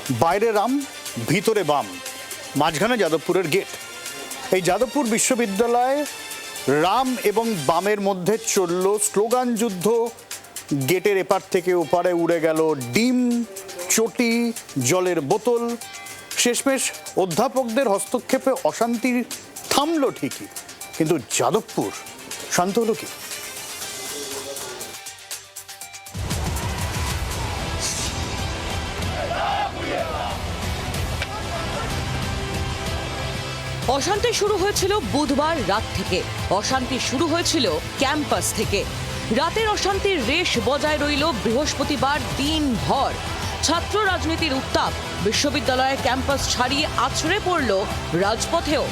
বাইরে রাম, ভিতরে বাম, মাঝখানে যাদবপুরের গেট। এই যাদবপুর বিশ্ববিদ্যালয়ে রাম এবং বামের মধ্যে চলল স্লোগান যুদ্ধ। গেটের এপার থেকে ওপারে উড়ে গেল ডিম, চটি, জলের বোতল। শেষমেশ অধ্যাপকদের হস্তক্ষেপে অশান্তি থামল ঠিকই, কিন্তু যাদবপুর শান্ত হলো কি? অশান্তি শুরু হয়েছিল বুধবার রাত থেকে। অশান্তি শুরু হয়েছিল ক্যাম্পাস থেকে। রাতের অশান্তির রেশ বজায় রইল বৃহস্পতিবার দিনভর। ছাত্র রাজনীতির উত্তাপ বিশ্ববিদ্যালয়ের ক্যাম্পাস ছাড়িয়ে আছড়ে পড়ল রাজপথেও।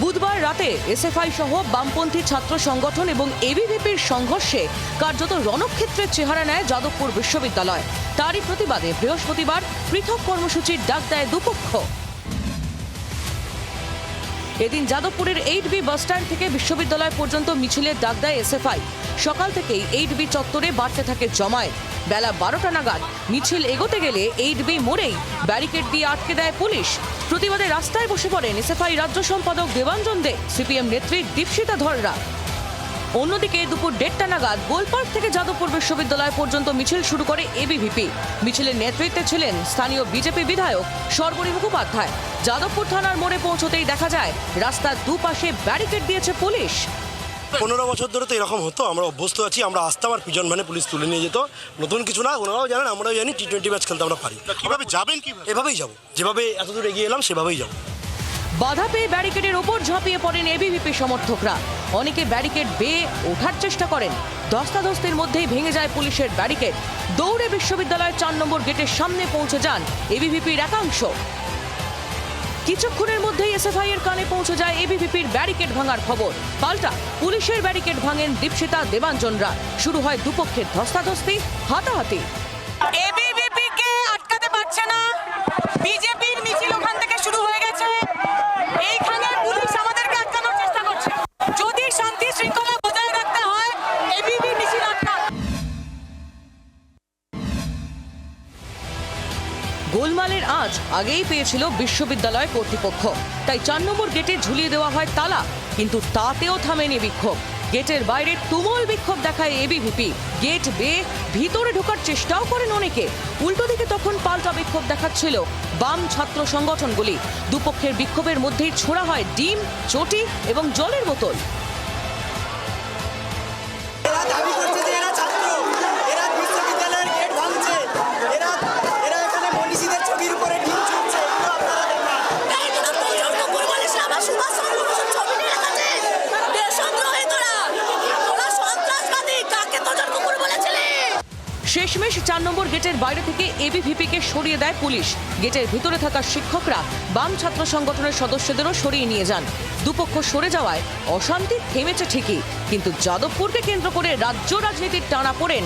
বুধবার রাতে এসএফআই সহ বামপন্থী ছাত্র সংগঠন এবং এবিভিপির সংঘর্ষে কার্যত রণক্ষেত্রের চেহারা নেয় যাদবপুর বিশ্ববিদ্যালয়। তারই প্রতিবাদে বৃহস্পতিবার পৃথক কর্মসূচির ডাক দেয় দুপক্ষ। এদিন যাদবপুরের 8B বাসস্ট্যান্ড থেকে বিশ্ববিদ্যালয় পর্যন্ত মিছিলের ডাক দেয় এসএফআই। সকাল থেকেই 8B চত্বরে বাড়তে থাকে জমায়েত। বেলা 12টা নাগাদ মিছিল এগোতে গেলে 8B মোড়েই ব্যারিকেড দিয়ে আটকে দেয় পুলিশ। প্রতিবাদে রাস্তায় বসে পড়েন এসএফআই রাজ্য সম্পাদক দেবাঞ্জন দে, সিপিএম নেত্রী দীপশিতা ধররা। অন্যদিকে দুপুর 1:30টা নাগাদ গোলপার্ক থেকে যাদবপুর বিশ্ববিদ্যালয় পর্যন্ত মিছিল শুরু করে এবিভিপি। মিছিলের নেতৃত্বে ছিলেন স্থানীয় বিজেপি বিধায়ক সর্বরী মুখোপাধ্যায়। যাদবপুর থানার মোড়ে পৌঁছতেই দেখা যায় রাস্তার দুপাশে ব্যারিকেড দিয়েছে পুলিশ। 15 বছর ধরে তো এরকম হতো, আমরা অভ্যস্ত আছি। আমরা আসতাম আর পিজন ভ্যানে পুলিশ তুলে নিয়ে যেত। নতুন কিছু না, ওনারাও জানেন, আমরাও জানি। T20 ম্যাচ খেলতে আমরা পারি। কিভাবে যাবেন? এভাবেই যাবো, যেভাবে এতদূর এগিয়ে এলাম সেভাবেই যাবো। বাধা পেয়ে ব্যারিকেডের ওপর ঝাঁপিয়ে পড়েন এবিভিপি সমর্থকরা। অনেকে ব্যারিকেড বেয়ে ওঠার চেষ্টা করেন। ধস্তাধস্তির মধ্যেই ভেঙে যায় পুলিশের ব্যারিকেড। দৌড়ে বিশ্ববিদ্যালয়ের 4 নম্বর গেটের সামনে পৌঁছে যান এবিভিপির একাংশ। কিছুক্ষণের মধ্যেই এসএফআই এর কানে পৌঁছে যায় এবিভিপির ব্যারিকেড ভাঙার খবর। পাল্টা পুলিশের ব্যারিকেড ভাঙেন দীপশিতা, দেবাঞ্জনরা। শুরু হয় দুপক্ষের ধস্তাধস্তি, হাতাহাতি। এবিভিপি কে আটকাতে পারছে না। বিজেপির মিছিল ওখান থেকে শুরু হয়ে গেছে। এইখানে পুলিশ আমাদেরকে আটকানোর চেষ্টা করছে। যদি শান্তি শৃঙ্খলা বজায় রাখতে হয়, এবিভি মিছিল আটকান। গোলমালের আঁচ আগেই পেয়েছিল বিশ্ববিদ্যালয় কর্তৃপক্ষ। তাই 4 নম্বর গেটে ঝুলিয়ে দেওয়া হয় তালা, কিন্তু তাতেও থামেনি বিক্ষোভ। গেটের বাইরে তুমুল বিক্ষোভ দেখায় এবিভিপি। গেট বেয়ে ভিতরে ঢোকার চেষ্টাও করেন অনেকে। উল্টো দিকে তখন পাল্টা বিক্ষোভ দেখাচ্ছিল বাম ছাত্র সংগঠনগুলি। দুপক্ষের বিক্ষোভের মধ্যেই ছোড়া হয় ডিম, চটি এবং জলের বোতল। এরা দাবি করছে যে এরা ছাত্র, এরা বিশ্ববিদ্যালয়ের গেট ভাঙছে, এরা এখানে মনীষীদের ছবির উপরে ডিম ছুটছে। এগুলো আপনারা দেখুন। শেষমেশ 4 নম্বর গেটের বাইরে থেকে এবিভিপিকে সরিয়ে দেয় পুলিশ। গেটের ভিতরে থাকা শিক্ষকরা বাম ছাত্র সংগঠনের সদস্যদেরও সরিয়ে নিয়ে যান। দুপক্ষ সরে যাওয়ায় অশান্তি থেমেছে ঠিকই, কিন্তু যাদবপুরকে কেন্দ্র করে রাজ্য রাজনীতির টানাপোড়েন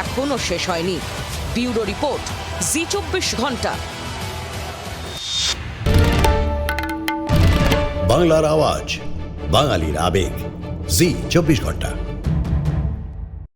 এখনো শেষ হয়নি। ব্যুরো রিপোর্ট, জি24 ঘন্টা। বাংলার আওয়াজ, বাঙালির আবেগ, জি24 ঘন্টা।